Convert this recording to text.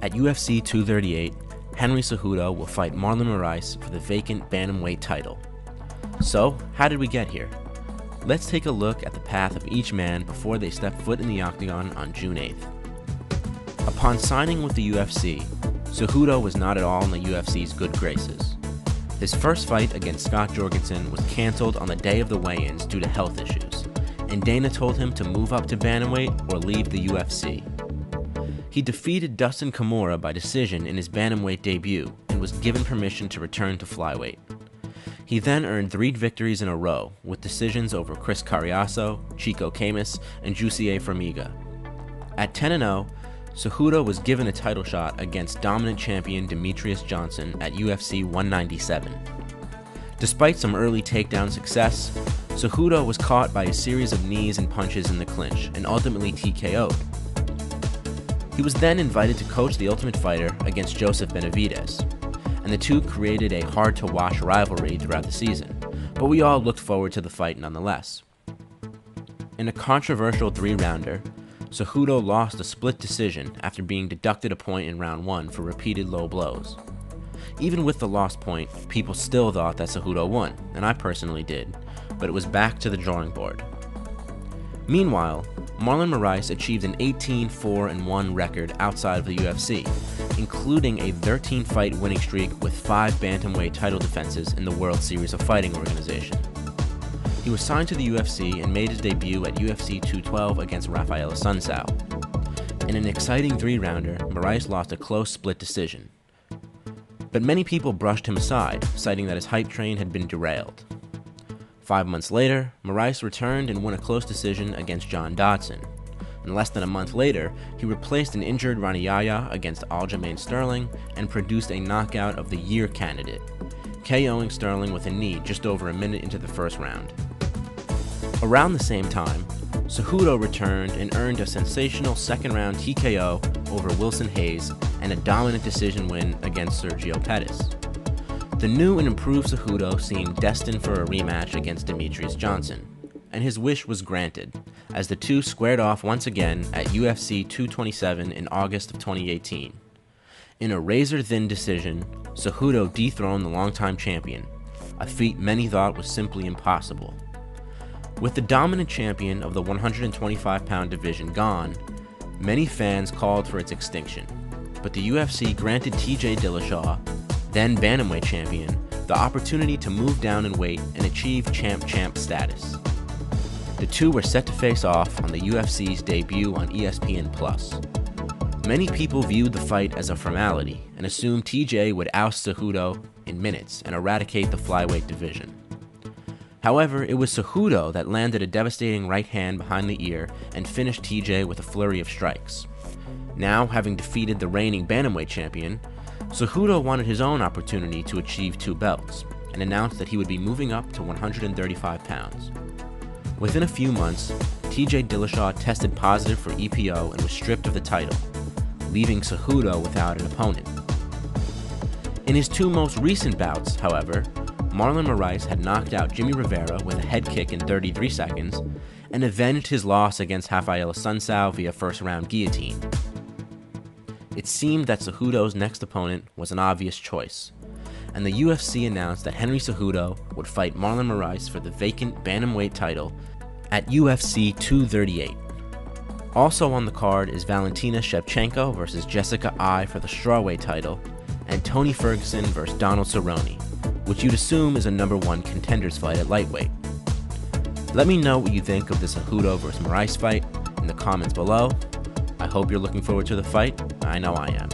At UFC 238, Henry Cejudo will fight Marlon Moraes for the vacant bantamweight title. So, how did we get here? Let's take a look at the path of each man before they step foot in the octagon on June 8th. Upon signing with the UFC, Cejudo was not at all in the UFC's good graces. His first fight against Scott Jorgensen was cancelled on the day of the weigh-ins due to health issues, and Dana told him to move up to bantamweight or leave the UFC. He defeated Dustin Kimura by decision in his bantamweight debut and was given permission to return to flyweight. He then earned 3 victories in a row, with decisions over Chris Carriazo, Chico Camus, and Jussier Formiga. At 10-0, Cejudo was given a title shot against dominant champion Demetrious Johnson at UFC 197. Despite some early takedown success, Cejudo was caught by a series of knees and punches in the clinch and ultimately TKO'd. He was then invited to coach The Ultimate Fighter against Joseph Benavidez, and the two created a hard-to-watch rivalry throughout the season, but we all looked forward to the fight nonetheless. In a controversial 3-rounder, Cejudo lost a split decision after being deducted a point in round 1 for repeated low blows. Even with the lost point, people still thought that Cejudo won, and I personally did, but it was back to the drawing board. Meanwhile, Marlon Moraes achieved an 18-4-1 record outside of the UFC, including a 13-fight winning streak with 5 bantamweight title defenses in the World Series of Fighting organization. He was signed to the UFC and made his debut at UFC 212 against Raphael Assunção. In an exciting 3-rounder, Moraes lost a close split decision. But many people brushed him aside, citing that his hype train had been derailed. 5 months later, Moraes returned and won a close decision against John Dodson. And less than a month later, he replaced an injured Rani Yahya against Aljamain Sterling and produced a knockout of the year candidate, KOing Sterling with a knee just over a minute into the first round. Around the same time, Cejudo returned and earned a sensational second-round TKO over Wilson Hayes and a dominant decision win against Sergio Pettis. The new and improved Cejudo seemed destined for a rematch against Demetrious Johnson, and his wish was granted, as the two squared off once again at UFC 227 in August of 2018. In a razor-thin decision, Cejudo dethroned the longtime champion, a feat many thought was simply impossible. With the dominant champion of the 125-pound division gone, many fans called for its extinction, but the UFC granted TJ Dillashaw, then bantamweight champion, the opportunity to move down in weight and achieve champ status. The two were set to face off on the UFC's debut on ESPN+. Many people viewed the fight as a formality and assumed TJ would oust Cejudo in minutes and eradicate the flyweight division. However, it was Cejudo that landed a devastating right hand behind the ear and finished TJ with a flurry of strikes. Now, having defeated the reigning bantamweight champion, Cejudo wanted his own opportunity to achieve 2 belts, and announced that he would be moving up to 135 pounds. Within a few months, TJ Dillashaw tested positive for EPO and was stripped of the title, leaving Cejudo without an opponent. In his 2 most recent bouts, however, Marlon Moraes had knocked out Jimmy Rivera with a head kick in 33 seconds and avenged his loss against Raphael Assunção via first-round guillotine. It seemed that Cejudo's next opponent was an obvious choice, and the UFC announced that Henry Cejudo would fight Marlon Moraes for the vacant bantamweight title at UFC 238. Also on the card is Valentina Shevchenko versus Jessica Eye for the strawweight title, and Tony Ferguson versus Donald Cerrone, which you'd assume is a #1 contenders fight at lightweight. Let me know what you think of the Cejudo vs. Moraes fight in the comments below. I hope you're looking forward to the fight. I know I am.